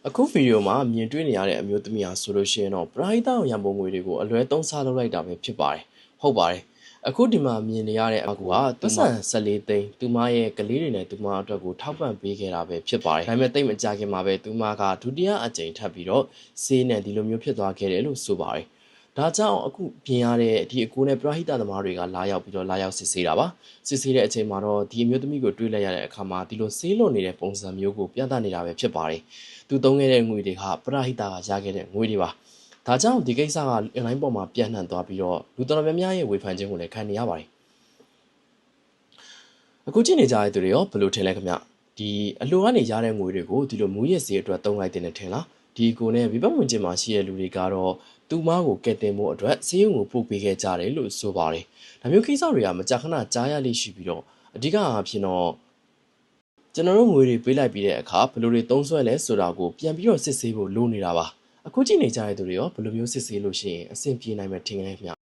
အခုဗီဒီယိုမှာမြင်တွေ့နေရတဲ့အမျိုးသမီးဟာဆိုလို့ရှိရင်တော့ပရိုက်တာရန်ပုံငွေတွေကိုအလွဲသုံးစားလုပ်လိုက်တာပဲဖြစ်ပါတယ်ဟုတ်ပါတယ်အခုဒီမှာမြင်နေရတဲ့အကူကသူဆန်14သိန်းသူမရဲ့ကလေးတွေနဲ့သူမအတွက်ကိုထောက်ပံ့ပေးခဲ့တာပဲဖြစ်ပါတယ်ဒါပေမဲ့တိတ်မကြခင်မှာပဲသူမကဒုတိယအကြိမ်ထပ်ပြီးတော့ဆေးနဲ့ဒီလိုမျိုးဖြစ်သွားခဲ့တယ်လို့ဆိုပါတယ်ဒါကြောင့်အခုပြင်ရတဲ့ဒီအကူနဲ့ပရဟိတသမားတွေကလာရောက်ပြီးတော့လာရောက်စစ်ဆေးတာပါစစ်ဆေးတဲ့အချိန်မှာတော့ဒီအမျိုးသမီးကိုတွေးလိုက်ရတဲ့အခါမှာဒီလိုဆေးလွန်နေတဲ့ပုံစံမျိုးကိုပြသနေတာပဲဖြစ်ပါတယ်သူသုံးခဲ့တဲ့ငွေတွေကပရဟိတကရခဲ့တဲ့ငွေတွေပါဒါကြောင့်ဒီကိစ္စကအွန်လိုင်းပေါ်မှာပြန့်နှံ့သွားပြီးတော့လူတော်တော်များများရဲ့ဝေဖန်ခြင်းကိုလည်းခံနေရပါတယ်အခုကြည့်နေကြတဲ့သူတွေရောဘယ်လိုထင်လဲခင်ဗျဒီအလိုကနေရတဲ့ငွေတွေကိုဒီလိုမူရစ်ဈေးအတွက်သုံးလိုက်တဲ့ထင်လားဒီကိုနဲ့ဝိပဿနာဝင်ခြင်းမှာရှိတဲ့လူတွေကတော့သူမကိုကဲတင်ဖို့အတွက်ဈေးရုံကိုပို့ပေးခဲ့ကြတယ်လို့ဆိုပါတယ်ဒါမျိုးကိစ္စတွေကမကြာခဏကြားရလိမ့်ရှိပြီးတော့အဓိကအဖြစ်တော့ကျွန်တော်တို့ငွေတွေပေးလိုက်ပြီးတဲ့အခါဘယ်လိုတွေသုံးစွဲလဲဆိုတာကိုပြန်ပြီးတော့စစ်ဆေးဖို့လိုနေတာပါအခုကြည့်နေကြတဲ့သူတွေရောဘယ်လိုမျိုးစစ်ဆေးလို့ရှိရင်အဆင်ပြေနိုင်မယ်ထင်လဲခင်ဗျ